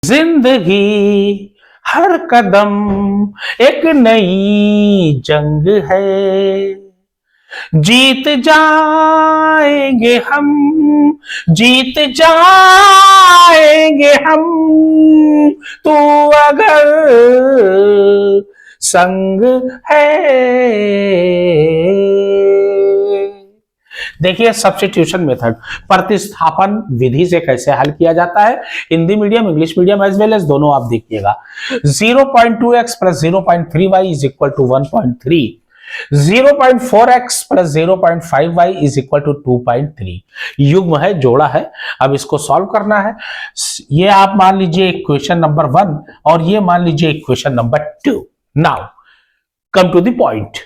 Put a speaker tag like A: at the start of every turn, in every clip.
A: जिंदगी हर कदम एक नई जंग है, जीत जाएंगे हम, जीत जाएंगे हम, तू अगर संग है। देखिए सब्स्टिट्यूशन मेथड प्रतिस्थापन विधि से कैसे हल किया जाता है, Hindi medium English medium as well as दोनों आप देखिएगा। 0.2x plus 0.3y is equal to 1.3, 0.4x plus 0.5y is equal to 2.3। युग्म है, जोड़ा है। अब इसको सॉल्व करना है। ये आप मान लीजिए इक्वेशन नंबर 1 और ये मान लीजिए equation number 2। Now come to the point.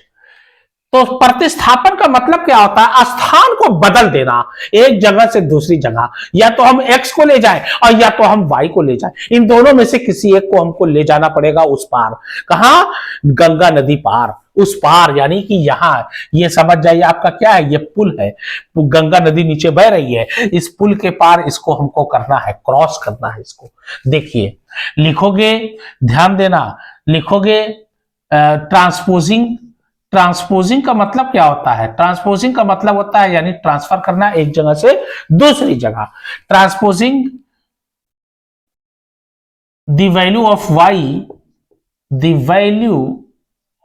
A: तो प्रतिस्थापन का मतलब क्या होता है? स्थान को बदल देना एक जगह से दूसरी जगह, या तो हम x को ले जाएं और या तो हम y को ले जाएं। इन दोनों में से किसी एक को हमको ले जाना पड़ेगा उस पार। कहां? गंगा नदी पार, उस पार, यानी कि यहां ये समझ जाइए आपका क्या है, ये पुल है, गंगा नदी नीचे बह रही है, इस पुल के पार इसको हमको करना है, क्रॉस करना है इसको। देखिए लिखोगे, ध्यान देना, लिखोगे ट्रांसपोजिंग। ट्रांसपोजिंग का मतलब क्या होता है? ट्रांसपोजिंग का मतलब होता है यानी ट्रांसफर करना एक जगह से दूसरी जगह। Transposing the value of y, the value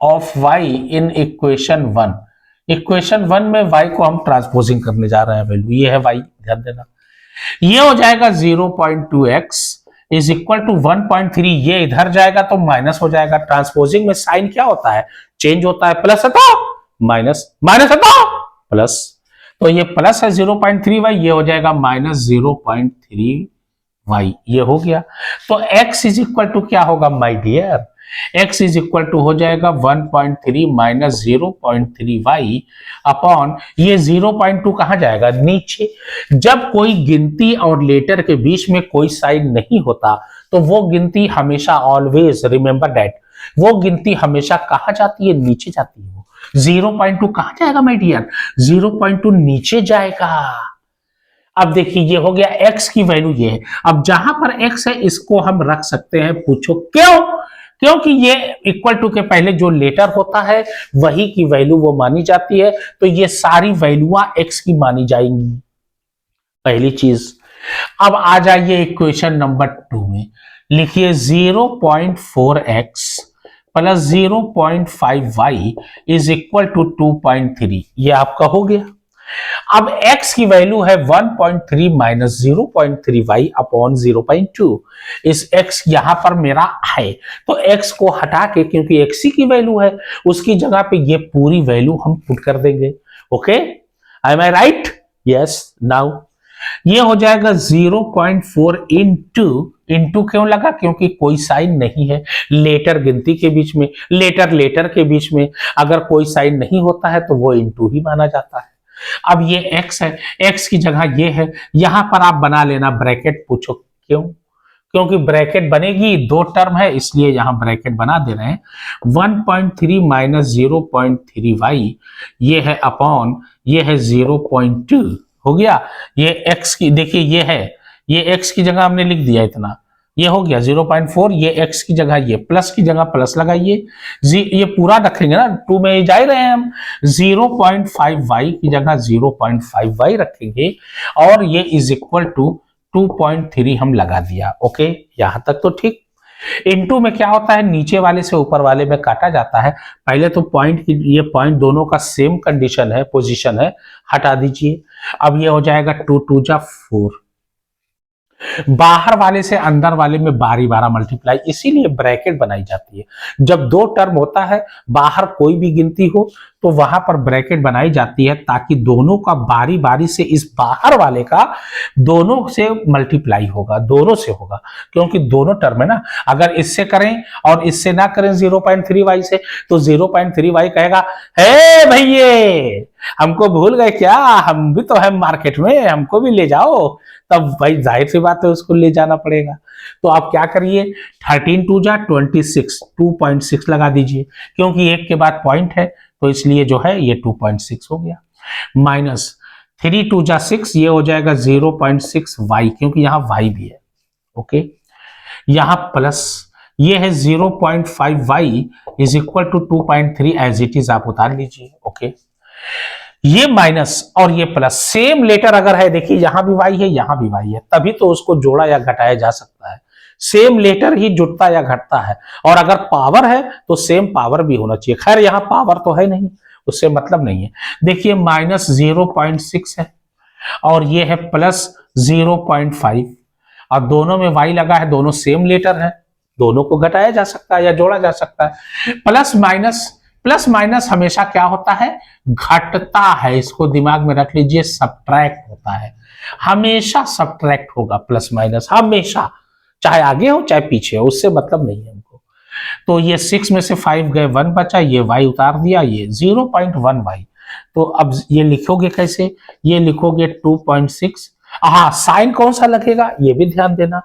A: of y in equation 1। Equation 1 में y को हम ट्रांसपोजिंग करने जा रहे हैं, वैल्यू ये है y, ध्यान देना। ये हो जाएगा 0.2x इज इक्वल टू 1.3, ये इधर जाएगा तो माइनस हो जाएगा। ट्रांसपोजिंग में साइन क्या होता है? चेंज होता है, प्लस हटाओ माइनस, माइनस हटाओ प्लस, तो ये प्लस है 0.3y, ये हो जाएगा माइनस 0.3y, ये हो गया। तो x इज इक्वल टू क्या होगा my dear? x is equal to हो जाएगा 1.3 माइनस 0.3y अपॉन ये 0.2 कहां जाएगा? नीचे। जब कोई गिनती और लेटर के बीच में कोई साइन नहीं होता तो वो गिनती हमेशा, ऑलवेज रिमेंबर दैट, वो गिनती हमेशा कहां जाती है? नीचे जाती है। 0.2 कहां जाएगा माय डियर? 0.2 नीचे जाएगा। अब देखिए ये हो गया x की वैल्यू, ये है। अब जहां पर x है इसको हम रख सकते हैं, पूछो क्यों? क्योंकि ये इक्वल टू के पहले जो लेटर होता है वही की वैल्यू वो मानी जाती है, तो ये सारी वैल्यूआं x की मानी जाएंगी, पहली चीज। अब आ जाइए इक्वेशन नंबर 2 में, लिखिए 0.4x plus 0.5y is equal to 2.3, ये आपका हो गया। अब x की वैल्यू है 1.3 माइनस 0.3y अपॉन 0.2। इस x यहां पर मेरा है, तो x को हटा के, क्योंकि x की वैल्यू है, उसकी जगह पे ये पूरी वैल्यू हम पुट कर देंगे। ओके, एम आई राइट? यस। नाउ ये हो जाएगा 0.4 इंटू क्यों लगा? क्योंकि कोई साइन नहीं है लेटर गिनती के बीच में, लेटर के बीच में अगर कोई साइन नहीं होता है तो वो इंटू ही माना जाता है। अब ये x है, x की जगह ये है, यहां पर आप बना लेना ब्रैकेट, पूछो क्यों? क्योंकि ब्रैकेट बनेगी, दो टर्म है इसलिए यहां ब्रैकेट बना दे रहे हैं। 1.3 माइनस 0.3y ये है अपॉन ये है 0.2, हो गया। ये x की, देखिए ये है, ये x की जगह हमने लिख दिया इतना, ये हो गया 0.4, ये x की जगह, ये प्लस की जगह प्लस लगाइए, ये पूरा रखेंगे ना, 2 में जा ही रहे हैं हम, 0.5y की जगह 0.5y रखेंगे और ये इज इक्वल टू 2.3 हम लगा दिया। ओके, यहां तक तो ठीक। इनटू में क्या होता है? नीचे वाले से ऊपर वाले में काटा जाता है। पहले तो पॉइंट की, ये पॉइंट दोनों का सेम कंडीशन है, पोजीशन है, हटा दीजिए। अब ये हो जाएगा 2 2 जा 4, बाहर वाले से अंदर वाले में बारी बारा मल्टीप्लाई, इसीलिए ब्रैकेट बनाई जाती है। जब दो टर्म होता है, बाहर कोई भी गिनती हो तो वहां पर ब्रैकेट बनाई जाती है ताकि दोनों का बारी बारी से, इस बाहर वाले का दोनों से मल्टीप्लाई होगा, दोनों से होगा, क्योंकि दोनों टर्म है ना। अगर इससे करें और इससे ना करें 0.3y से, तो 0.3y कहेगा हे भैये हमको भूल गए क्या, हम भी तो है मार्केट में, हमको भी ले जाओ। तब भाई जाहिर सी बात है उसको ले जाना पड़ेगा। तो आप क्या करिए, 13 2 जा 26, 2.6 लगा दीजिए, क्योंकि एक के बाद पॉइंट है तो इसलिए जो है ये 2.6 हो गया। माइनस 3 2 जा 6, ये हो जाएगा 0.6y, क्योंकि यहां y भी है। ओके, यहां प्लस, ये है 0.5y is equal to 2.3 as it is, आप उतार लीजिए। ओके, ये माइनस और ये प्लस, सेम लेटर अगर है, देखिए यहां भी y है यहां भी y है, तभी तो उसको जोड़ा या घटाया जा सकता है। सेम लेटर ही जुड़ता या घटता है, और अगर पावर है तो सेम पावर भी होना चाहिए। खैर यहां पावर तो है नहीं, उससे मतलब नहीं है। देखिए माइनस 0.6 है और ये है प्लस 0.5, और दोनों में y लगा है, दोनों सेम लेटर है, दोनों को घटाया जा सकता है या जोड़ा जा सकता है। प्लस माइनस हमेशा क्या होता है, घटता है, इसको दिमाग में रख लीजिए, सब्ट्रैक्ट होता है, हमेशा सब्ट्रैक्ट होगा प्लस माइनस, हमेशा, चाहे आगे हो चाहे पीछे हो, उससे मतलब नहीं है हमको। तो ये 6 में से 5 गए, 1 बचा, ये y उतार दिया, ये 0.1y। तो अब ये लिखोगे कैसे, ये लिखोगे 2.6। हाँ, साइन कौन सा लगेगा ये भी ध्यान देना।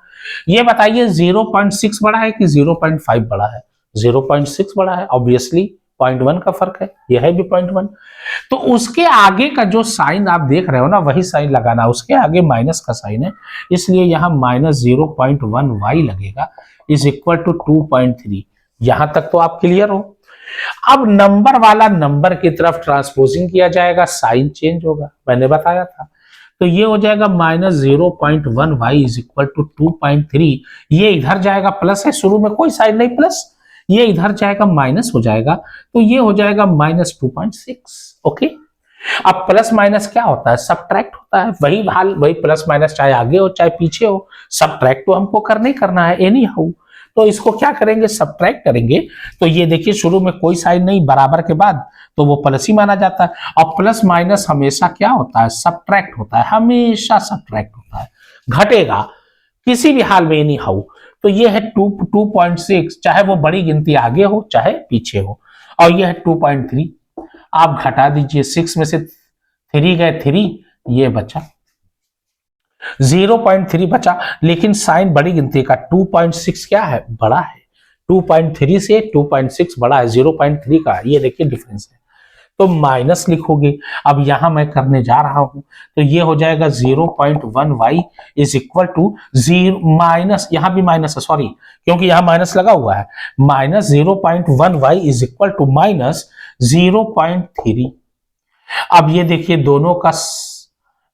A: ये बताइए 0.6 बड़ा है कि 0.5 बड़ा है? 0.6 बड़ा है, ऑब्वियसली 0.1 का फर्क है, यह है भी 0.1। तो उसके आगे का जो साइन आप देख रहे हो ना, वही साइन लगाना, उसके आगे माइनस का साइन है, इसलिए यहां माइनस 0.1y लगेगा इज इक्वल टू 2.3। यहां तक तो आप क्लियर हो। अब नंबर वाला नंबर की तरफ ट्रांसपोजिंग किया जाएगा, साइन चेंज होगा, मैंने बताया था। तो ये हो जाएगा minus 0.1y is equal to 2.3। ये इधर जाएगा, प्लस है, शुरू में कोई साइन नहीं प्लस, ये इधर जाएगा माइनस हो जाएगा, तो ये हो जाएगा माइनस 2.6। ओके, अब प्लस माइनस क्या होता है, सब्ट्रैक्ट होता है, वही हाल, वही प्लस माइनस, चाहे आगे हो चाहे पीछे हो, सब्ट्रैक्ट तो हमको करना ही करना है एनी हाउ। तो इसको क्या करेंगे, सब्ट्रैक्ट करेंगे। तो ये देखिए शुरू में कोई साइन नहीं, बराबर के बाद तो वो प्लस ही माना जाता है। और प्लस माइनस हमेशा क्या होता है, सब्ट्रैक्ट होता है, हमेशा सब्ट्रैक्ट होता है, घटेगा किसी भी हाल में एनी हाउ। तो ये है 2.6, चाहे वो बड़ी गिनती आगे हो चाहे पीछे हो, और ये है 2.3। आप घटा दीजिए, 6 में से 3 गए 3, ये बचा 0.3 बचा, लेकिन साइन बड़ी गिनती का 2.6 क्या है, बड़ा है, 2.3 से 2.6 बड़ा है 0.3 का, ये देखिए डिफरेंस है। तो माइनस लिखोगे, अब यहां मैं करने जा रहा हूं, तो ये हो जाएगा 0.1y is equal to zero minus, यहां भी माइनस है, सॉरी, क्योंकि यहां माइनस लगा हुआ है, minus 0.1y is equal to minus 0.3। अब ये देखिए दोनों का,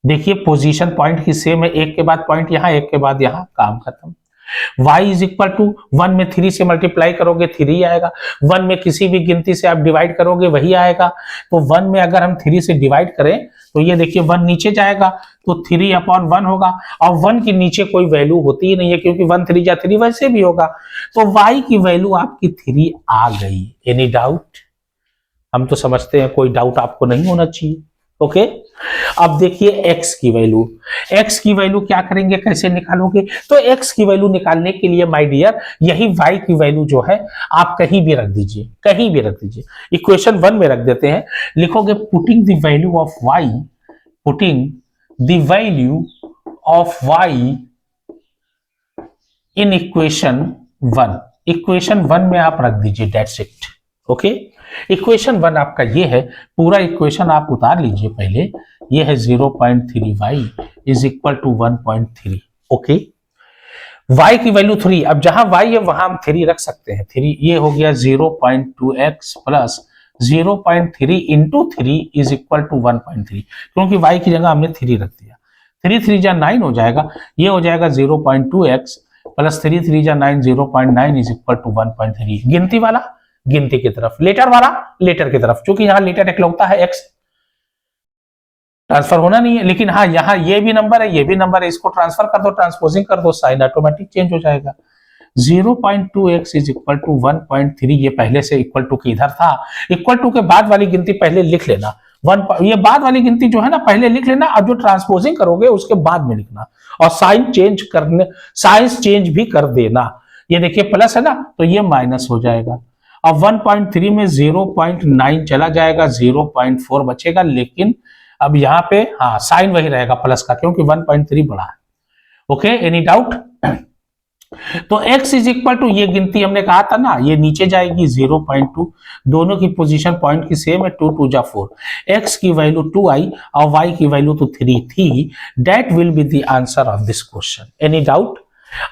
A: देखिए पोजीशन पॉइंट की सेम है, एक के बाद पॉइंट यहां, एक के बाद यहां, काम खत्म। y इज इक्वल टू 1 में 3 से मल्टीप्लाई करोगे 3 आएगा, 1 में किसी भी गिनती से आप डिवाइड करोगे वही आएगा। तो 1 में अगर हम 3 से डिवाइड करें तो ये देखिए 1 नीचे जाएगा, तो 3/1 होगा, और 1 के नीचे कोई वैल्यू होती ही नहीं है, क्योंकि 1 3 जा 3 वैसे भी होगा। तो y की वैल्यू आपकी 3 आ गई। Any doubt? हम तो समझते हैं कोई डाउट आपको नहीं होना चाहिए। ओके, अब देखिए x की वैल्यू क्या करेंगे, कैसे निकालोगे? तो x की वैल्यू निकालने के लिए माय डियर, यही y की वैल्यू जो है आप कहीं भी रख दीजिए, कहीं भी रख दीजिए, इक्वेशन 1 में रख देते हैं। लिखोगे putting the value of y, putting the value of y in equation 1, equation 1 में आप रख दीजिए, दैट्स इट। ओके, इक्वेशन 1 आपका ये है, पूरा इक्वेशन आप उतार लीजिए पहले। ये है 0.3y is equal to 1.3। Okay, y की वैल्यू 3, अब जहां y है वहां हम 3 रख सकते हैं, 3, ये हो गया 0.2x plus 0.3 into 3 is equal to 1.3, क्योंकि y की जगह हमने 3 रख दिया। 3 3 जा 9 हो जाएगा, ये हो जाएगा 0.2x प्लस 3 3 जा 9, 0.9 इज इक्वल टू 1.3। गिनती वाला गिनती की तरफ, लेटर वाला लेटर की तरफ, क्योंकि यहां लेटर इकलौता है, x ट्रांसफर होना नहीं है, लेकिन हाँ यहां ये भी नंबर है, ये भी नंबर है, इसको ट्रांसफर कर दो, ट्रांसपोजिंग कर दो, साइन ऑटोमेटिक चेंज हो जाएगा। 0.2x इज इक्वल टू 1.3, ये पहले से इक्वल टू के इधर था, इक्वल टू के बाद वाली गिनती पहले लिख लेना, ये बाद वाली गिनती जो है ना पहले लिख लेना, अब जो ट्रांसपोजिंग करोगे उसके बाद में लिखना, और साइन चेंज करने, साइंस चेंज भी कर देना। ये देखिए प्लस है ना, तो ये माइनस हो जाएगा। अब 1.3 में 0.9 चला जाएगा, 0.4 बचेगा, लेकिन अब यहाँ पे हाँ साइन वही रहेगा प्लस का, क्योंकि 1.3 बड़ा है। Okay, any doubt? तो x इज इक्वल टू, ये गिनती हमने कहा था ना, ये नीचे जाएगी 0.2, दोनों की पोजीशन पॉइंट की सेम है, 2 2 जा 4, x की वैल्यू 2i और y की वैल्यू तो 3 थी। That will be the answer of this question. Any doubt?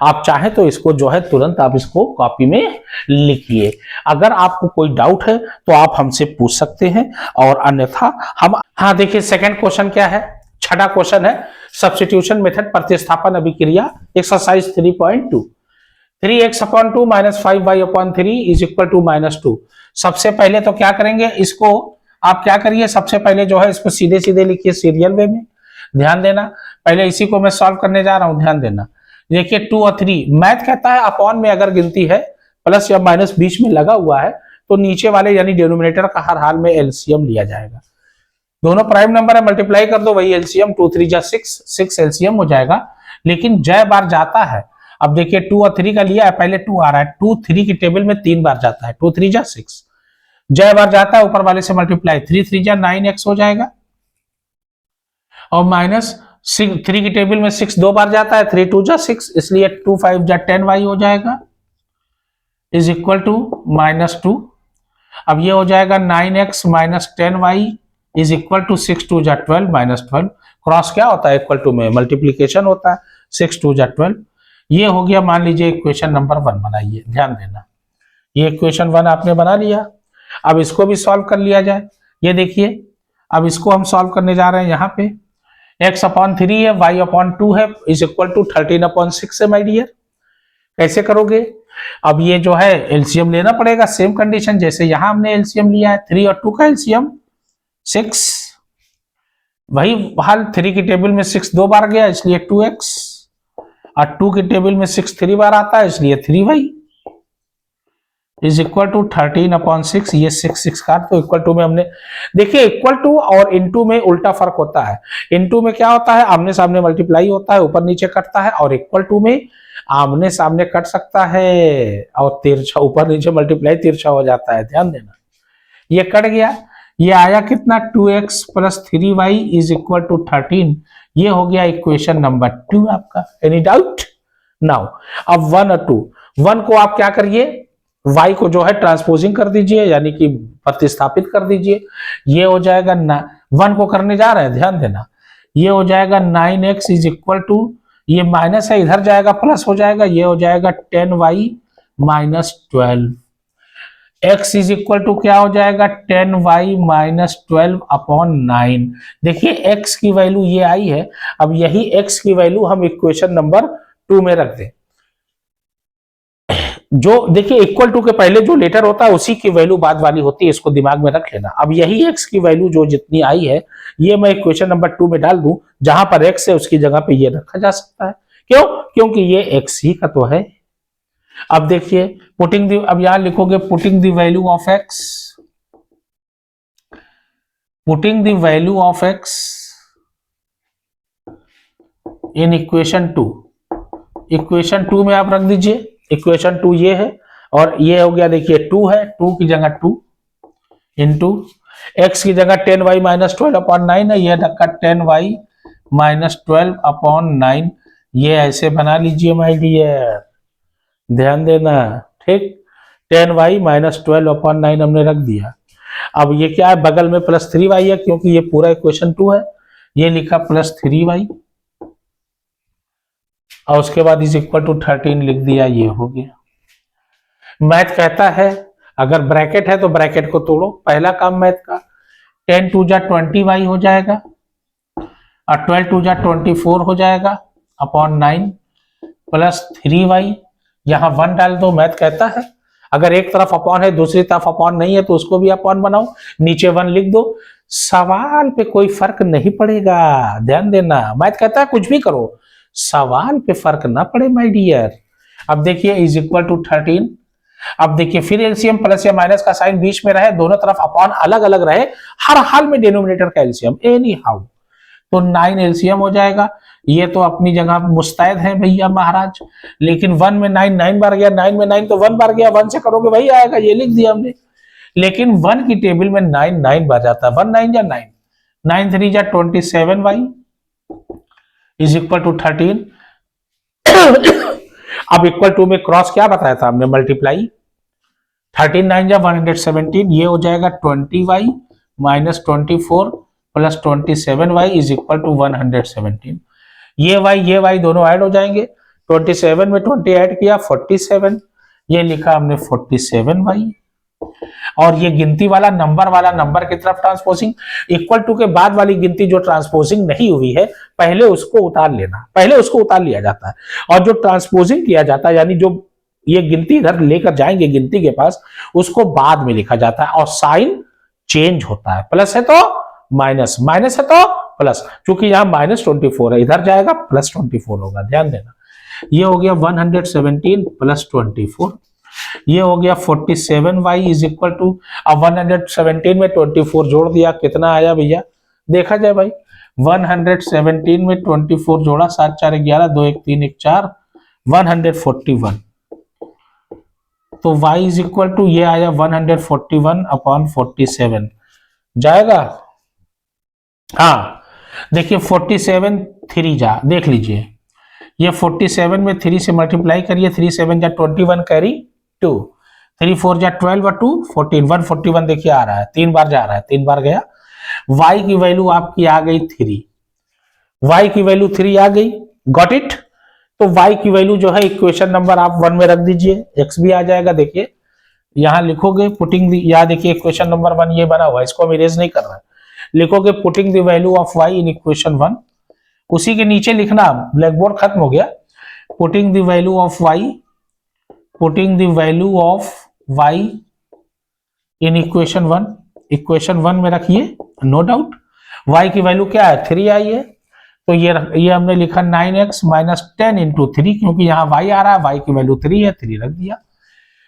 A: आप चाहें तो इसको जो है तुरंत आप इसको कॉपी में लिखिए। अगर आपको कोई डाउट है तो आप हमसे पूछ सकते हैं, और अन्यथा हम हाँ देखिए सेकंड क्वेश्चन क्या है, छठा क्वेश्चन है सब्स्टिट्यूशन मेथड प्रतिस्थापन अभिक्रिया exercise 3.2। 3x upon 2 minus 5y upon 3 is equal to -2। सबसे पहले तो क्या करेंगे, इसको आप क्या करिए, सबसे पहले जो है इसको सीधे सीधे लिखिए सीरियल वे में। ध्यान देना, पहले इसी को मैं सॉल्व करने जा रहा हूं, ध्यान देना। देखिए 2 और 3, मैथ कहता है अपॉन में अगर गिनती है प्लस या माइनस बीच में लगा हुआ है तो नीचे वाले यानी डिनोमिनेटर का हर हाल में एलसीएम लिया जाएगा। दोनों प्राइम नंबर है, मल्टीप्लाई कर दो, वही एलसीएम 2 3 जा 6 एलसीएम हो जाएगा। लेकिन जय बार जाता है, अब देखिए 2 और 3 का लिया है, पहले 2 आ रहा है, 2 3 की टेबल में 3 बार जाता है, 2 3 जा 6, जय बार जाता है ऊपर वाले से मल्टीप्लाई, 3 3 जा 9x हो जाएगा, और माइनस 3 की टेबल में 6 दो बार जाता है, 3 2 जा 6, इसलिए 2 5 जा 10y हो जाएगा इज इक्वल टू -2। अब ये हो जाएगा 9x minus 10y is equal to 6 2 जा 12 -12। क्रॉस क्या होता है, इक्वल टू में मल्टीप्लीकेशन होता है, 6 2 जा 12। ये हो गया, मान लीजिए इक्वेशन नंबर 1 बनाइए। ध्यान देना, ये इक्वेशन 1 आपने बना लिया। अब इसको भी सॉल्व कर लिया जाए। ये देखिए, अब इसको हम सॉल्व करने जा रहे हैं। यहाँ पे x अपॉन 3 है, y अपॉन 2 है, इज इक्वल टू 13 अपॉन 6 है माय डियर। कैसे करोगे, अब ये जो है एलसीएम लेना पड़ेगा, सेम कंडीशन जैसे यहां हमने एलसीएम लिया है, 3 और 2 का एलसीएम 6, वही हाल 3 की टेबल में 6 दो बार गया इसलिए 2x, और 2 की टेबल में 6 3 बार आता है इसलिए 3y is equal to 13 upon 6। ये 6 काट तो इक्वल टू में हमने, देखिए इक्वल टू और इनटू में उल्टा फर्क होता है। इनटू में क्या होता है, आमने सामने मल्टीप्लाई होता है, ऊपर नीचे कटता है, और इक्वल टू में आमने सामने कट सकता है और तिरछा ऊपर नीचे मल्टीप्लाई तिरछा हो जाता है। ध्यान देना, ये कट गया, ये आया कितना 2x plus 3y is equal to 13। ये हो गया इक्वेशन नंबर 2 आपका। Any doubt? नाउ अब 1 और 2, 1 को आप क्या करिए, y को जो है ट्रांसपोजिंग कर दीजिए, यानी कि प्रतिस्थापित कर दीजिए। ये हो जाएगा 1 को करने जा रहे हैं, ध्यान देना, ये हो जाएगा 9x इज इक्वल टू, ये माइनस है इधर जाएगा प्लस हो जाएगा, ये हो जाएगा 10y minus 12। x is equal to क्या हो जाएगा 10y माइनस 12 अपॉन 9। देखिए x की वैल्यू ये आई है, अब यही x की वैल्यू हम इक्वेशन नंबर 2 में रख दें। जो देखिए इक्वल टू के पहले जो लेटर होता है उसी की वैल्यू बाद वाली होती है, इसको दिमाग में रख लेना। अब यही x की वैल्यू जो जितनी आई है ये मैं इक्वेशन नंबर 2 में डाल दूं, जहां पर x है उसकी जगह पे ये रखा जा सकता है। क्यों? क्योंकि ये x ही का तो है। अब देखिए पुटिंग दी, अब यहां लिखोगे putting the value of x, putting the value of x in equation 2। Equation 2 में आप रख दीजिए, इक्वेशन 2 ये है, और ये हो गया देखिए 2 है, 2 की जगह 2 इंटू x की जगह 10y माइनस 12 अपॉन 9 है, ये रखा 10y माइनस 12 अपॉन 9। ये ऐसे बना लीजिए माय डियर, ध्यान देना, ठीक। 10y माइनस 12 अपॉन 9 हमने रख दिया। अब ये क्या है, बगल में प्लस 3y है क्योंकि ये पूरा इक्वेशन 2 है, ये लिखा प्लस 3y, और उसके बाद इज इक्वल टू 13 लिख दिया। ये हो गया। मैथ कहता है अगर ब्रैकेट है तो ब्रैकेट को तोड़ो, पहला काम मैथ का, 10 2 जा 20y हो जाएगा, और 12 2 जा 24 हो जाएगा अपॉन 9 प्लस 3y, यहां 1 डाल दो। मैथ कहता है अगर एक तरफ अपॉन है दूसरी तरफ अपॉन नहीं है तो उसको भी अपॉन बनाओ, नीचे 1 लिख दो, सवाल पे कोई फर्क नहीं पड़ेगा। ध्यान देना, मैथ कहता है कुछ भी करो, सवाल पे फर्क ना पड़े माय डियर। अब देखिए इज इक्वल टू 13। अब देखिए फिर एलसीएम प्लस या माइनस का साइन बीच में रहे, दोनों तरफ अपॉन अलग अलग रहे, हर हाल में डिनोमिनेटर का एलसीएम एनी हाउ, तो 9 एलसीएम हो जाएगा। ये तो अपनी जगह मुस्तैद है भैया महाराज, लेकिन 1 में 9 9 बार गया, 9 में 9 तो 1 बार गया, 1 से करोगे वही आएगा, ये लिख दिया हमने। लेकिन 1 की टेबल में 9 9 बार जाता है, 1 9 जा 9, 9 3 जा 27y इज इक्वल टू 13। अब इक्वल टू में क्रॉस क्या बताया था हमने, मल्टीप्लाई, 13 9 जा 117, ये हो जाएगा 20y minus 24 plus 27y is equal to 117। ये y दोनों ऐड हो जाएंगे, 27 में 20 ऐड किया 47, ये लिखा हमने 47y, और ये गिनती वाला नंबर की तरफ ट्रांसपोजिंग, इक्वल टू के बाद वाली गिनती जो ट्रांसपोजिंग नहीं हुई है पहले उसको उतार लेना, पहले उसको उतार लिया जाता है, और जो ट्रांसपोजिंग किया जाता है यानी जो ये गिनती इधर लेकर जाएंगे गिनती के पास, उसको बाद में लिखा जाता है और साइन चेंज होता है, प्लस है तो माइनस, माइनस है तो प्लस, क्योंकि यहां -24 है, इधर जाएगा +24 होगा, ध्यान देना। ये हो गया 117 + 24, ये हो गया 47y इज इक्वल टू, अब 117 में 24 जोड़ दिया, कितना आया भैया, देखा जाए भाई, 117 में 24 जोड़ा, 7 4 11, 2 1 3 1 4, 141, तो y इज इक्वल टू ये आया 141/47 जाएगा। हाँ देखिए 47 3 जा, देख लीजिए ये 47 में 3 से मल्टीप्लाई करिए, 3 7 जा 21 कैरी 2, 3 4 जा 12 और 2 14, 141 देखिए आ रहा है, 3 बार जा रहा है, 3 बार गया, y की वैल्यू आपकी आ गई 3, y की वैल्यू 3 आ गई, गॉट इट। तो y की वैल्यू जो है इक्वेशन नंबर आप 1 में रख दीजिए, x भी आ जाएगा, देखिए यहां लिखोगे पुटिंग, या देखिए इक्वेशन नंबर 1 ये बना हुआ है, इसको हम इरेज नहीं कर रहे हैं, लिखोगे putting the value of y in equation 1, उसी के नीचे लिखना, ब्लैक बोर्ड खत्म हो गया, putting the value of y, putting the value of y in equation 1, equation 1 में रखिए, नो डाउट y की वैल्यू क्या है 3 आई है, तो ये हमने लिखा 9x - 10 × 3, क्योंकि यहाँ y आ रहा है, y की वैल्यू 3 है, 3 रख दिया,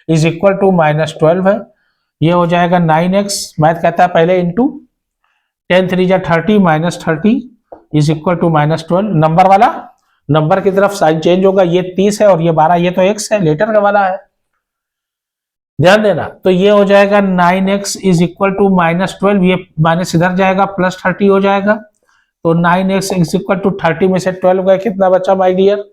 A: इज इक्वल टू -12 है, ये हो जाएगा 9x, मैथ कहता है पहले इंटू 10 3 जा 30 -30 इज इक्वल टू -12, नंबर वाला नंबर की तरफ साइन चेंज होगा, ये 30 है और ये 12, ये तो x है, लेटर का वाला है, ध्यान देना। तो ये हो जाएगा 9x इज इक्वल टू -12, ये माइनस इधर जाएगा, +30 हो जाएगा, तो 9x इज इक्वल टू 30 में से 12 गए, कितना बचा माय डियर,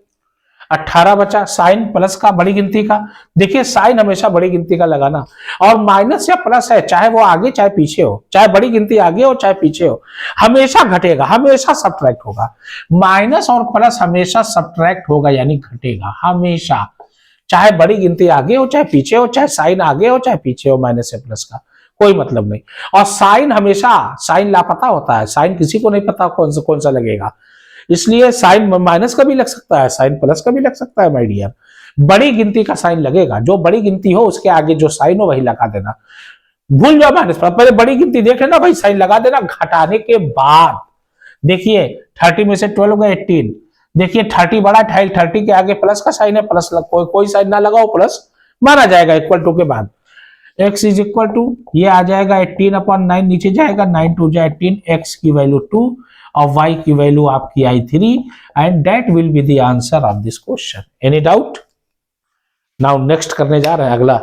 A: 18 बचा, साइन प्लस का बड़ी गिनती का, देखिए साइन हमेशा बड़ी गिनती का लगाना, और माइनस या प्लस है चाहे वो आगे चाहे पीछे हो, चाहे बड़ी गिनती आगे हो चाहे पीछे हो, हमेशा घटेगा, हमेशा सब्ट्रैक्ट होगा, माइनस और प्लस हमेशा सब्ट्रैक्ट होगा यानी घटेगा हमेशा, चाहे बड़ी गिनती आगे हो चाहे पीछे हो, चाहे साइन आगे हो चाहे पीछे हो, माइनस या प्लस का कोई मतलब नहीं। और साइन हमेशा, साइन लापता होता है, साइन किसी को नहीं पता कौन सा लगेगा, इसलिए साइन माइनस का भी लग सकता है, साइन प्लस का भी लग सकता है माय डियर, बड़ी गिनती का साइन लगेगा, जो बड़ी गिनती हो उसके आगे जो साइन हो वही लगा देना, भूल जाओ माइनस, पहले बड़ी गिनती देख लेना भाई, साइन लगा देना, घटाने के बाद देखिए 30 में से 12 होगा 18, देखिए 30 बड़ा, 30 के आगे प्लस का साइन है, प्लस कोई साइन ना लगाओ, प्लस माना जाएगा इक्वल टू के बाद, x इज इक्वल टू ये आ जाएगा 18/9, नीचे जाएगा 9 2 जा 18, x की वैल्यू 2 और y की वैल्यू आपकी आई 3, and that will be the answer of this question. Any doubt? Now next करने जा रहे हैं अगला,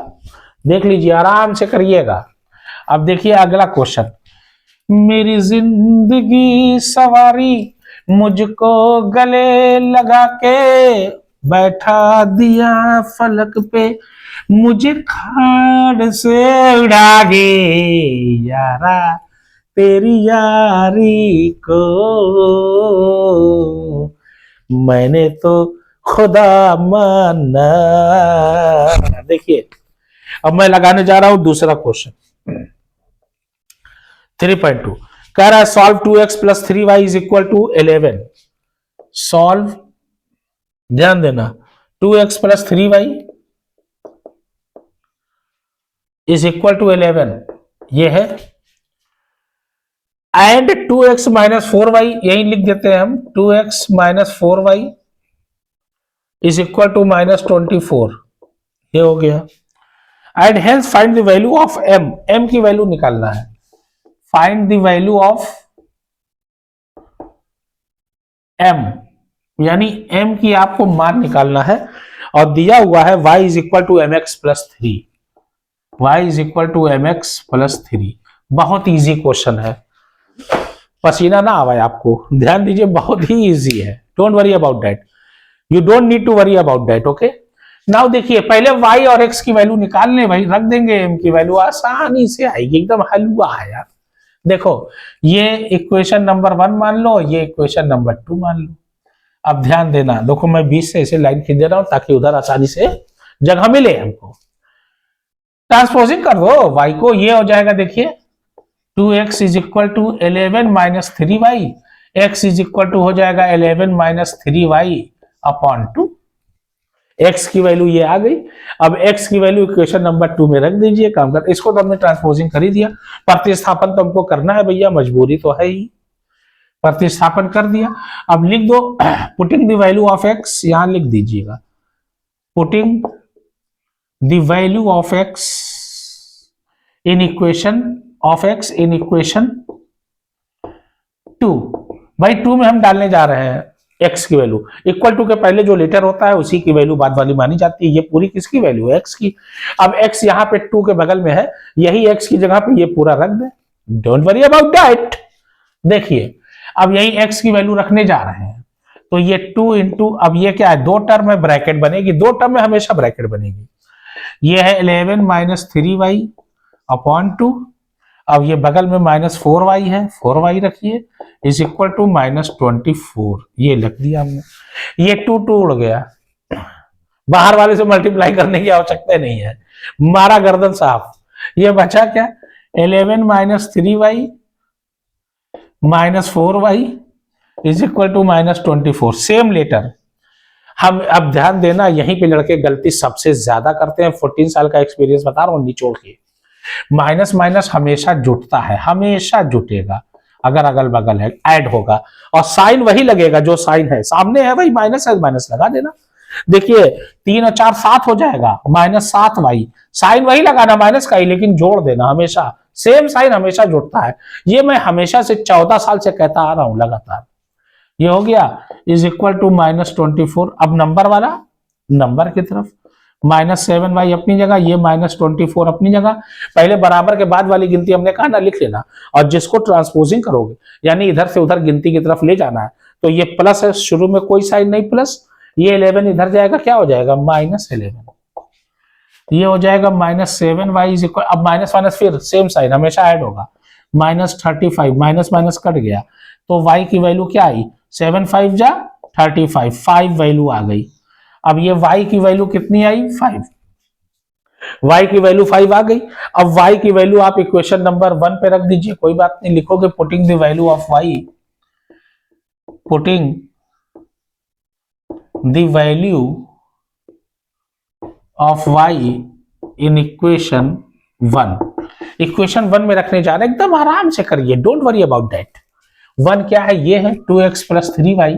A: देख लीजिए आराम से करिएगा। अब देखिए अगला क्वेश्चन, मेरी जिंदगी सवारी मुझको गले लगा के बैठा दिया फलक पे, मुझे खाड़ से उड़ा गे यारा तेरी यारी को, मैंने तो खुदा माना। देखिए अब मैं लगाने जा रहा हूं दूसरा क्वेश्चन 3.2, कह रहा है solve 2x + 3y is equal to 11, solve, ध्यान देना, 2x + 3y is equal to 11, ये है, एंड 2x - 4y, यही लिख देते हैं हम, 2x - 4y is equal to -24, ये हो गया, and hence find the value of m, m की वैल्यू निकालना है, find the value of m, यानी m की आपको मान निकालना है, और दिया हुआ है y is equal to mx + 3, y is equal to mx + 3, बहुत इजी क्वेश्चन है, पसीना ना आवे आपको, ध्यान दीजिए बहुत ही इजी है, don't worry about that, you don't need to worry about that, okay. Now देखिए पहले y और x की वैल्यू निकाल लें भाई, रख देंगे m की वैल्यू, आसानी से आएगी, एकदम हलवा है यार। देखो ये इक्वेशन नंबर 1 मान लो, ये इक्वेशन नंबर 2 मान लो, अब ध्यान देना, देखो मैं 20 से ऐसे लाइन खींच दे रहा हूं ताकि उधर आसानी से जगह मिले हमको। ट्रांसपोजिंग कर दो y को, ये हो जाएगा देखिए 2x is equal to 11 minus 3y, x is equal to हो जाएगा 11 माइनस 3y अपॉन 2। x की वैल्यू ये आ गई। अब x की वैल्यू इक्वेशन नंबर 2 में रख दीजिए, काम कर। इसको तो हमने ट्रांसपोजिंग कर ही दिया, प्रतिस्थापन तो हमको करना है भैया, मजबूरी तो है ही। प्रतिस्थापन कर दिया, अब लिख दो putting the value of x, यहां लिख दीजिएगा putting the value of x in equation of x in equation 2। भाई 2 में हम डालने जा रहे हैं x की वैल्यू, इक्वल टू के पहले जो लेटर होता है उसी की वैल्यू बाद वाली मानी जाती है। ये पूरी किसकी वैल्यू है? x की। अब x यहाँ पे 2 के बगल में है, यही x की जगह पे ये पूरा रख दे, डोंट वरी अबाउट दैट। देखिए अब यही x की वैल्यू रखने जा रहे हैं, तो ये 2 इंटू, अब ये क्या है, 2 टर्म में ब्रैकेट बनेगी, 2 टर्म में हमेशा ब्रैकेट बनेगी। ये है 11 माइनस 3y अपॉन 2, अब ये बगल में माइनस 4y है, 4y रखिए, इज इक्वल टू माइनस 24, ये लिख दिया हमने। ये 2 उड़ गया, बाहर वाले से मल्टीप्लाई करने की आवश्यकता नहीं है, मारा गर्दन साफ। ये बचा क्या, 11 minus 3y minus 4y is equal to minus 24, same letter. हम अब ध्यान देना, यहीं पे लड़के गलती सबसे ज्यादा करते हैं, 14 साल का एक्सपीरियंस बता रहा हूं निचोड़ के। माइनस माइनस हमेशा जुटता है, हमेशा जुटेगा, अगर अगल बगल है ऐड होगा, और साइन वही लगेगा जो साइन है, सामने है भाई माइनस है, माइनस लगा देना। देखिए 3 और 4 7 हो जाएगा, माइनस 7y, साइन वही लगाना माइनस का ही, लेकिन जोड़ देना, हमेशा सेम साइन हमेशा जुड़ता है। ये मैं हमेशा से 14 साल से कहता आ रहा हूं लगातार। ये हो गया इज इक्वल टू माइनस 24। अब नंबर वाला नंबर की तरफ, माइनस 7y अपनी जगह, ये माइनस 24 अपनी जगह। पहले बराबर के बाद वाली गिनती हमने कहा ना लिख लेना, और जिसको ट्रांसपोजिंग करोगे यानी इधर से उधर गिनती की तरफ ले जाना है, तो ये प्लस है, शुरू में कोई साइन नहीं प्लस, ये 11 इधर जाएगा, क्या हो जाएगा माइनस 11, ये हो जाएगा माइनस 7y इज इक्वल, अब माइनस माइनस फिर सेम साइन हमेशा ऐड होगा, माइनस 35, माइनस माइनस कट गया, तो y की वैल्यू क्या आई, 7 5 जा 35, 5 वैल्यू आ गई। अब ये y की वैल्यू कितनी आई, 5, y की वैल्यू 5 आ गई। अब y की वैल्यू आप इक्वेशन नंबर 1 पे रख दीजिए, कोई बात नहीं, लिखोगे putting the value of y, putting the value of y in equation 1। Equation 1 में रखने जा रहे हैं, एकदम आराम से करिए, डोंट वरी अबाउट दैट। 1 क्या है, ये है 2x plus 3y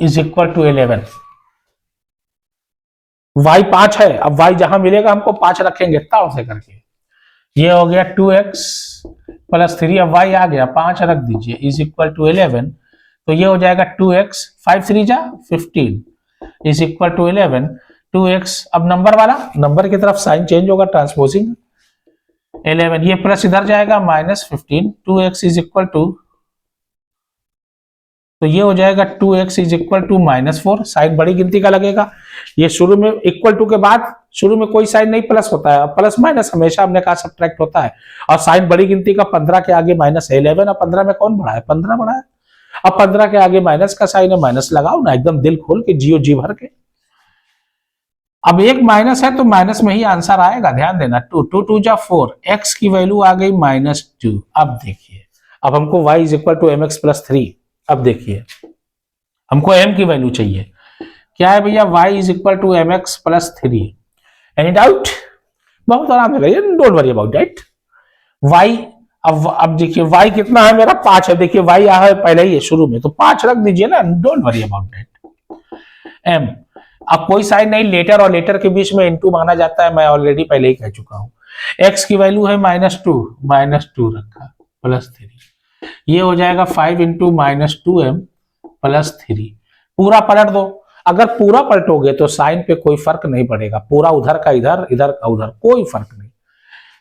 A: is equal to 11। y 5 है, अब y जहां मिलेगा हमको 5 रखेंगे ताव से करके। ये हो गया 2x प्लस 3, अब y आ गया 5 रख दीजिए, इज इक्वल टू 11, तो ये हो जाएगा 2x, 5 3 जा 15 इज इक्वल टू 11, 2x। अब नंबर वाला, नंबर की तरफ साइन चेंज होगा, ट्रांसपोजिंग 11, ये प्लस इधर जाएगा minus 15, 2x is equal to, तो ये हो जाएगा 2x is equal to minus 4, sign बड़ी गिनती का लगेगा। ये शुरू में इक्वल टू के बाद शुरू में कोई साइन नहीं प्लस होता है, प्लस माइनस हमेशा हमने कहा सब्ट्रैक्ट होता है, और साइन बड़ी गिनती का 15 के आगे माइनस है, 11 और 15 में कौन बड़ा है, 15 बड़ा है। अब 15 के आगे माइनस का साइन है, माइनस लगाओ ना, एकदम दिल खोल के, जियो जी भर के। अब एक माइनस है तो माइनस में ही आंसर आएगा, ध्यान देना, 2 2 2 जा 4, x की वैल्यू आ गई -2। अब देखिए, अब हमको y is equal to mx plus 3। अब देखिए हमको m की वैल्यू चाहिए, क्या है भैया, y is equal to mx plus 3। Any doubt, बहुत आराम से करिए, don't worry about that. y, अब देखिए y कितना है मेरा, 5 है, देखिए y आ है पहले ही है शुरू में, तो 5 रख दीजिए ना, don't worry about that. m, अब कोई साइन नहीं, लेटर और लेटर के बीच में इनटू माना जाता है, मैं ऑलरेडी पहले ही कह चुका हूं। x की वैल्यू है -2 रखा प्लस 3, ये हो जाएगा 5 इंटू -2m प्लस 3। पूरा पलट दो, अगर पूरा पलटोगे तो साइन पे कोई फर्क नहीं पड़ेगा, पूरा उधर का इधर, इधर का उधर, कोई फर्क नहीं।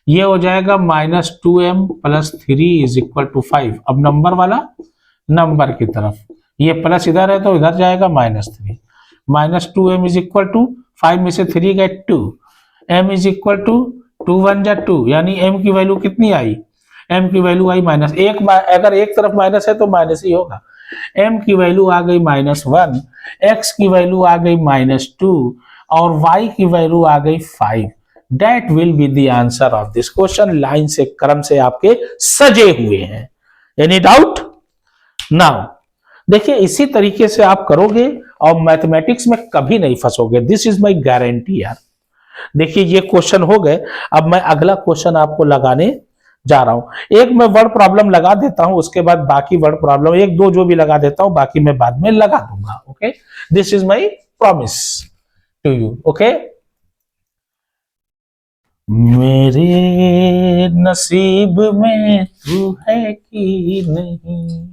A: ये हो जाएगा -2m plus 3 is equal to 5। अब नंबर वाला नंबर की तरफ, ये प्लस इधर है तो इधर जाएगा -3, -2m इज इक्वल टू 5 में से 3 गए 2, m इज इक्वल टू 2 1 जा 2, यानी m की वैल्यू कितनी आई, m की वैल्यू आई -1। अगर एक तरफ माइनस है तो माइनस ही होगा, m की वैल्यू आ गई -1, x की वैल्यू आ गई -2 और y की वैल्यू आ गई 5। That will be the answer of this question. Line से क्रम से आपके सजे हुए हैं। Any doubt? नाउ देखिए इसी तरीके से आप करोगे और मैथमेटिक्स में कभी नहीं फंसोगे। दिस इज माई गारंटी यार। देखिए ये क्वेश्चन हो गए। अब मैं अगला क्वेश्चन आपको लगाने जा रहा हूं। एक मैं वर्ड प्रॉब्लम लगा देता हूं, उसके बाद बाकी वर्ड प्रॉब्लम एक दो जो भी लगा देता हूं, बाकी मैं बाद में लगा दूंगा। Okay, this is my promise to you. Okay, मेरे नसीब में तू है कि नहीं,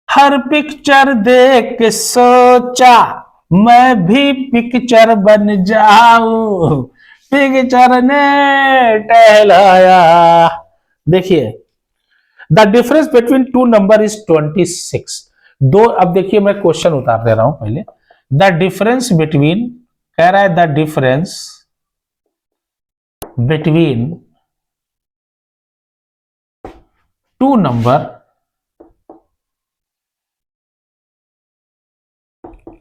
A: हर पिक्चर देख के सोचा मैं भी पिक्चर बन जाऊं, पिक्चर ने टहलाया। देखिए the difference between two number is 26। दो, अब देखिए मैं क्वेश्चन उतार दे रहा हूं पहले। द डिफरेंस बिटवीन, कह रहा है the difference between two number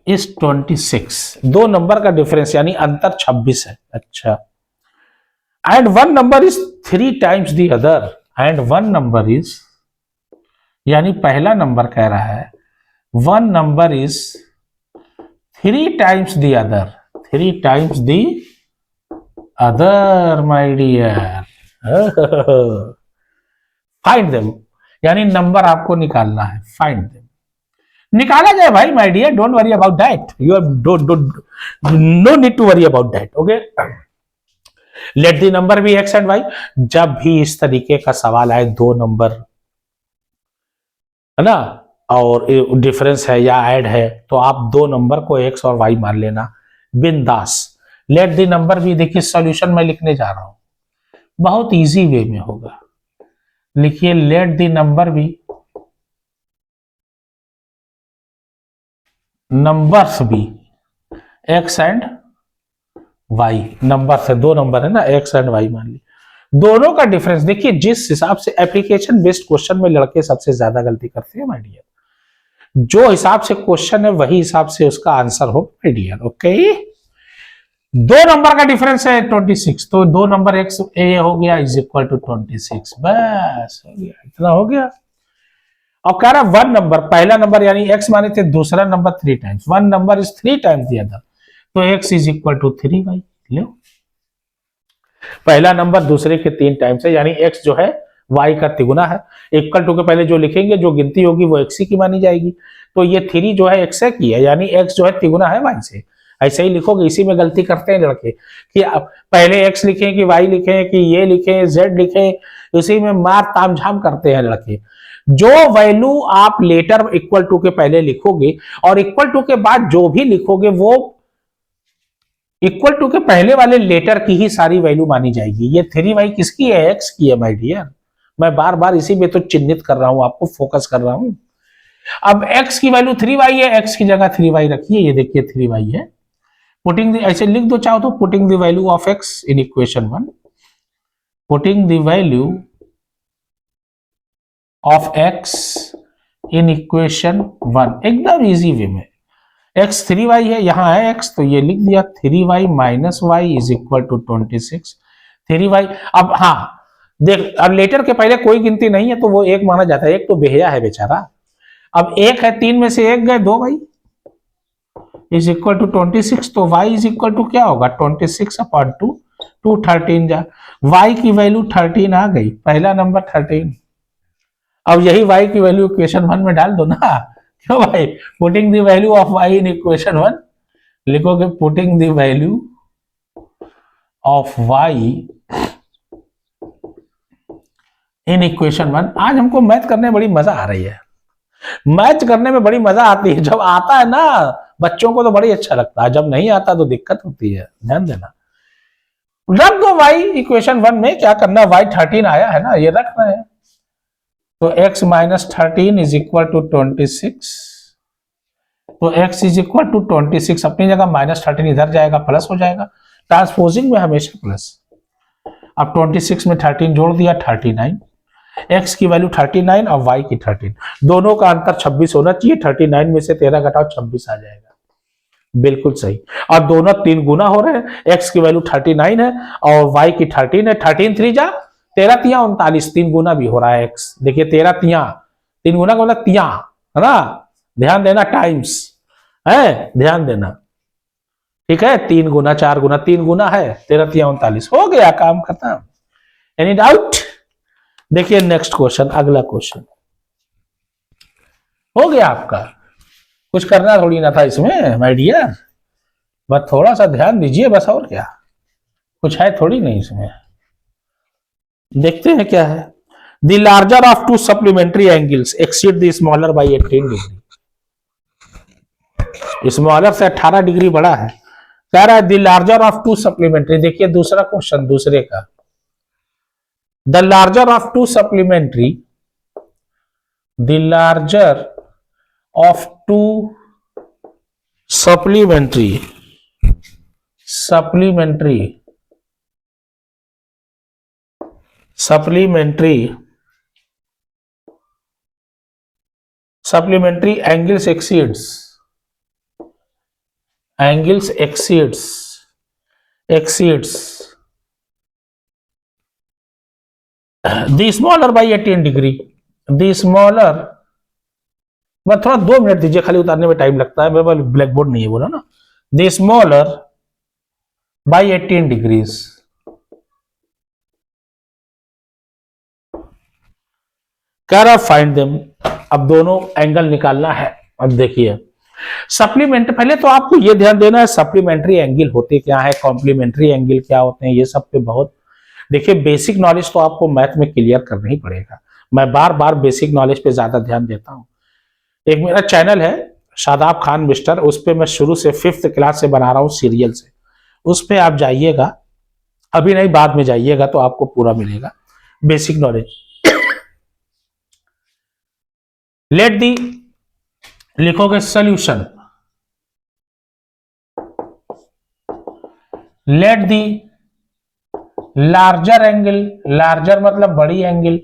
A: is 26। दो नंबर का डिफरेंस यानी अंतर 26 है। अच्छा, and one number is 3 times the other, and one number is, यानी पहला नंबर कह रहा है one number is 3 times the other, 3 times the other my dear. Find them, यानी नंबर आपको निकालना है। फाइंड देम, निकाला जाए भाई my dear, don't worry about that, you know need to worry about that. Okay, let the number be x and y. जब भी इस तरीके का सवाल आए, दो नंबर है ना और डिफरेंस है या ऐड है, तो आप दो नंबर को एक्स और वाई मान लेना बिंदास। लेट द नंबर भी, देखिए सॉल्यूशन मैं लिखने जा रहा हूं, बहुत इजी वे में होगा। लिखिए लेट द नंबर भी, नंबर्स भी एक्स एंड वाई, नंबर से दो नंबर है ना, एक्स एंड वाई मान ली। दोनों का डिफरेंस देखिए, जिस हिसाब से एप्लीकेशन बेस्ड क्वेश्चन में लड़के सबसे ज्यादा गलती करते हैं माय डियर, जो हिसाब से क्वेश्चन है वही हिसाब से उसका आंसर हो माय डियर। ओके, दो नंबर का डिफरेंस है 26, तो दो नंबर एक्स ए हो गया इज इक्वल टू 26। बस हो गया, इतना हो गया। और कह रहा वन नंबर, पहला नंबर यानी एक्स माने थे, दूसरा नंबर 3 times, one number is 3 times the other, तो x is equal to 3 y. लो, पहला नंबर दूसरे के 3 टाइम्स है, यानी एक्स जो है वाई का तिगुना है। इक्वल टू के पहले जो लिखेंगे, जो गिनती होगी वो एक्स की मानी जाएगी। तो ये 3 जो है एक्स की है, यानी एक्स जो है तिगुना है वाई से। ऐसे ही लिखोगे, इसी में गलती करते हैं लड़के कि पहले एक्स लिखें कि वाई लिखें कि ये लिखें जेड लिखें, इसी में मार तामझाम करते हैं लड़के। जो वैल्यू आप लेटर इक्वल टू के पहले लिखोगे और इक्वल टू के बाद जो भी लिखोगे, वो इक्वल टू के पहले वाले लेटर की ही सारी वैल्यू मानी जाएगी। ये 3y किसकी है? एक्स की है माय डियर। मैं बार बार इसी में तो चिन्हित कर रहा हूं, आपको फोकस कर रहा हूं। अब x की वैल्यू 3y है, x की जगह 3y रखिए, ये देखिए 3y है। पुटिंग ऐसे लिख दो चाहो तो, putting the value of x in equation 1, putting the value of x in equation 1, एकदम इजी वे में। x 3y है, यहां है x, तो ये लिख दिया 3y minus y is equal to 26। 3y, अब हाँ देख, अब लेटर के पहले कोई गिनती नहीं है तो वो एक माना जाता है, एक तो बेहया है बेचारा। अब एक है, 3 में से एक गए, 2 भाई इज इक्वल टू 26, तो y इज इक्वल टू क्या होगा 26 अपॉन 2, 2 13 जा, y की वैल्यू 13 आ गई, पहला नंबर 13। अब यही y की वैल्यू इक्वेशन 1 में डाल दो ना, क्यों भाई? Putting the value of y in equation 1, लिखोगे putting the value of y in equation 1। आज हमको मैथ करने में बड़ी मजा आ रही है, मैथ करने में बड़ी मजा आती है। जब आता है ना बच्चों को तो बड़ी अच्छा लगता है, जब नहीं आता तो दिक्कत होती है, ध्यान देना। रख दो y इक्वेशन 1 में, क्या करना, y 13 आया है ना, ये रख रहे हैं, तो x minus 13 is equal to 26, तो x इज इक्वल टू 26, अपनी जगह माइनस 13 इधर जाएगा, प्लस हो जाएगा, ट्रांसपोजिंग में हमेशा प्लस। अब 26 में 13 जोड़ दिया 39, x की वैल्यू 39 और y की 13, दोनों का अंतर 26 होना चाहिए। 39 में से 13 घटाओ 26 आ जाएगा, बिल्कुल सही। और दोनों 3 गुना हो रहे हैं, x की वैल्यू 39 है और y की 13 है। 13 3 जा 13 तिया 39, 3 गुना भी हो रहा है x। देखिए 13 तिया 3 गुना का मतलब तिया है ना, ध्यान देना, टाइम्स है, ध्यान देना, ठीक है। 3 गुना 4 गुना 3 गुना है, 13 तिया 39, हो गया काम खत्म। Any doubt? देखिए नेक्स्ट क्वेश्चन, अगला क्वेश्चन हो गया आपका। कुछ करना थोड़ी ना था इसमें माय डियर, बस थोड़ा सा ध्यान दीजिए बस, और क्या कुछ है थोड़ी नहीं इसमें। देखते हैं क्या है। The larger of to supplementary angles exceed the smaller by 18 degree. Smaller से 18 डिग्री बड़ा है। कह रहा है the larger of to supplementary. देखिए दूसरा क्वेश्चन दूसरे का, the larger of to supplementary, the larger of to supplementary angles exceeds the smaller by 18 degree. The smaller, मैं थोड़ा 2 मिनट दीजिए, खाली उतारने में टाइम लगता है, मेरे पास ब्लैक बोर्ड नहीं है, बोला ना। द स्मॉलर बाई 18 डिग्रीज, कह रहा फाइंड देम। अब दोनों एंगल निकालना है। अब देखिए सप्लीमेंट, पहले तो आपको ये ध्यान देना है सप्लीमेंट्री एंगल होते क्या है, कॉम्प्लीमेंट्री एंगल क्या होते हैं, ये सब पे बहुत देखिए बेसिक नॉलेज तो आपको मैथ में क्लियर करना ही पड़ेगा। मैं बार बार बेसिक नॉलेज पे ज्यादा ध्यान देता हूं। एक मेरा चैनल है शादाब खान मिस्टर, उस पर मैं शुरू से 5th क्लास से बना रहा हूं सीरियल से, उस पर आप जाइएगा, अभी नहीं बाद में जाइएगा तो आपको पूरा मिलेगा बेसिक नॉलेज। लेट दी, लिखोगे solution, let the larger angle, larger मतलब बड़ी एंगल,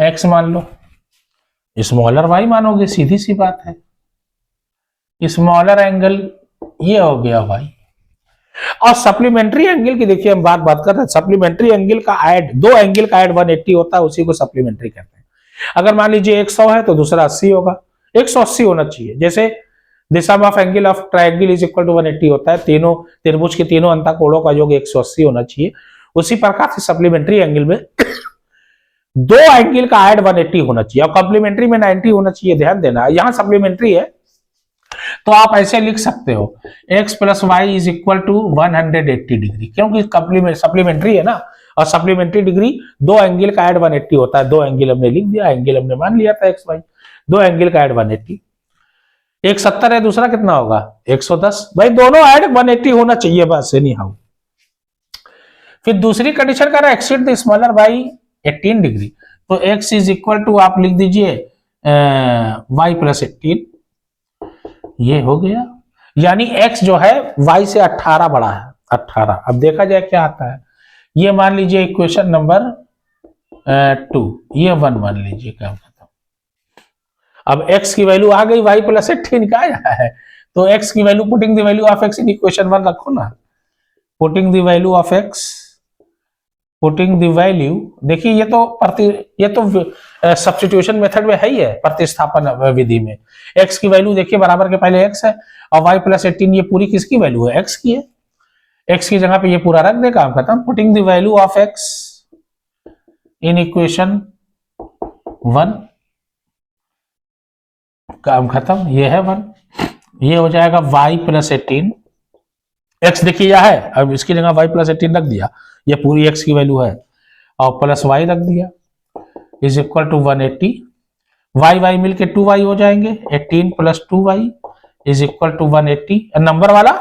A: एक्स मान लो, स्मॉलर वाई मानोगे, सीधी सी बात है। स्मॉलर एंगल ये हो गया भाई। और सप्लीमेंट्री एंगल की देखिए हम बात कर रहे हैं, सप्लीमेंट्री एंगल का ऐड, 2 एंगल का ऐड 180 होता है, उसी को सप्लीमेंट्री कहते हैं। अगर मान लीजिए 100 है तो दूसरा 80 होगा, 180 होना चाहिए। जैसे the sum of angle of triangle is equal to 180 होता है, तीनों त्रिभुज के तीनों अंतःकोणों का योग 180 होना चाहिए। उसी प्रकार से सप्लीमेंट्री एंगल में 2 एंगल का ऐड 180 होना चाहिए और कॉम्प्लीमेंट्री में 90 होना चाहिए। ध्यान देना, यहां सप्लीमेंट्री है तो आप ऐसे लिख सकते हो x plus y is equal to 180 degree, क्योंकि सप्लीमेंट्री है ना, और सप्लीमेंट्री डिग्री 2 एंगल का ऐड 180 होता है। 2 एंगल हमने लिख दिया, एंगल हमने मान लिया था x y, 2 एंगल का ऐड 180। एक 70 है, दूसरा कितना होगा 110, भाई दोनों ऐड 180 होना चाहिए बस, एनी हाउ। फिर दूसरी कंडीशन का exceed the smaller by 18 degree, तो x इज इक्वल टू आप लिख दीजिए y प्लस 18, ये हो गया। यानी x जो है y से 18 बड़ा है, 18। अब देखा जाए क्या आता है, ये मान लीजिए इक्वेशन नंबर 2, ये 1 मान लीजिए, काम खत्म। अब x की वैल्यू आ गई, y प्लस 18 का आया है, तो x की value, putting the value of x in equation 1 रखो ना, putting the value of x, putting the value, देखिए ये तो सब्स्टिट्यूशन मेथड में है ही है, प्रतिस्थापन विधि में। x की वैल्यू देखिए बराबर के पहले x है और y प्लस 18 ये पूरी किसकी वैल्यू है, x की है। x की जगह पे ये पूरा रख दे, काम खत्म। Putting the value of x in equation 1, काम खत्म, ये है 1, ये हो जाएगा y प्लस 18, x देखिए यह है, अब इसकी जगह y प्लस 18 रख दिया, ये पूरी x की वैल्यू है, और प्लस y रख दिया, इज इक्वल टू 180, y मिलके 2y हो जाएंगे, 18 plus 2y is equal to 180। Number वाला,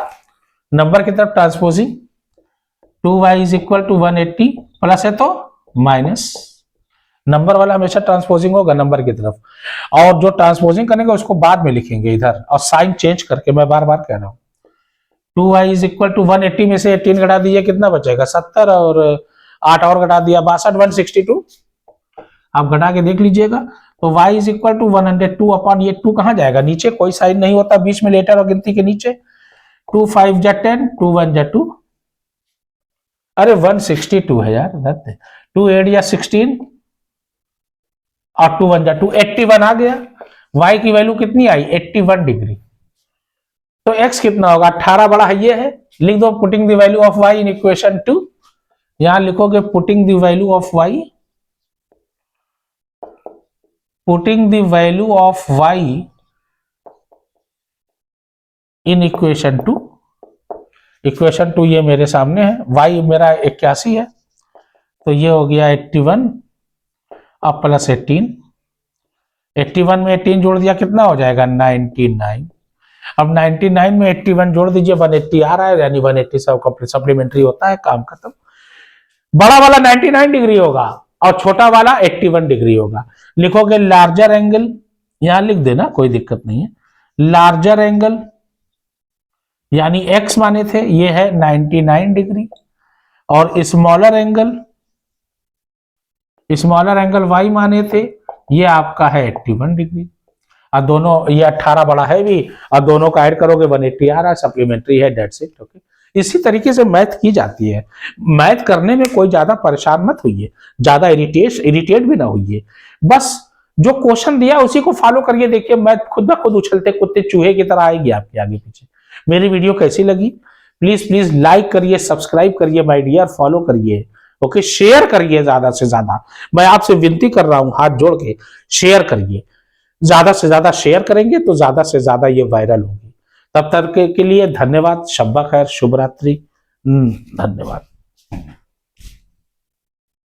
A: नंबर की तरफ transposing, 2y is equal to 180, plus है तो माइनस, नंबर वाला हमेशा ट्रांसपोजिंग होगा नंबर की तरफ, और जो ट्रांसपोजिंग करेंगे उसको बाद में लिखेंगे इधर, और साइन चेंज करके, मैं बार बार कह रहा हूं। 2y इज इक्वल टू 180 में से 18 घटा दिया, कितना बचेगा 70, और 8 और घटा दिया 62, 162, आप घटा के देख लीजिएगा। तो y is equal to 102 upon ये 2 कहां जाएगा, नीचे, कोई साइन नहीं होता बीच में लेटर और गिनती के नीचे। 2 5 जा 10, 2 1 जा 2, अरे 162 है यार, 2 8 जा 16 और 2 1 जा 2, 81 आ गया। y की वैल्यू कितनी आई, 81 डिग्री। तो x कितना होगा, 18 बड़ा है ये है, लिख दो putting the value of y in equation 2। यहां लिखोगे putting the value of y, putting the value of y in equation 2। Equation 2 ये मेरे सामने है, y मेरा 81 है, तो ये हो गया 81 अब प्लस 18, 81 में 18 जोड़ दिया कितना हो जाएगा 99। अब 99 में 81 जोड़ दीजिए 180 आ रहा है, यानी 180 सप्लीमेंट्री होता है, काम खत्म। बड़ा वाला 99 डिग्री होगा और छोटा वाला 81 डिग्री होगा। लिखोगे लार्जर एंगल, यहां लिख देना कोई दिक्कत नहीं है, लार्जर एंगल यानी x माने थे ये है 99 डिग्री, और स्मॉलर एंगल y माने थे ये आपका है 81 डिग्री। और दोनों ये 18 बड़ा है भी, और दोनों का ऐड करोगे 180 आ रहा है, सप्लीमेंट्री है, दैट्स इट। ओके, इसी तरीके से मैथ की जाती है। मैथ करने में कोई ज्यादा परेशान मत होइए, ज्यादा इरिटेट भी ना होइए, बस जो क्वेश्चन दिया उसी को फॉलो करिए। देखिए मैथ खुद ब खुद उछलते कुत्ते चूहे की तरह आएगी आपके आगे पीछे। मेरी वीडियो कैसी लगी प्लीज लाइक करिए, सब्सक्राइब करिए माय डियर, फॉलो करिए, ओके, शेयर करिए ज्यादा से ज्यादा। मैं आपसे विनती कर रहा हूं हाथ जोड़ के, शेयर करिए, ज्यादा से ज्यादा शेयर करेंगे तो ज्यादा से ज्यादा ये वायरल होगी। तब तक के लिए धन्यवाद, शब्बा खैर, शुभ रात्रि, धन्यवाद।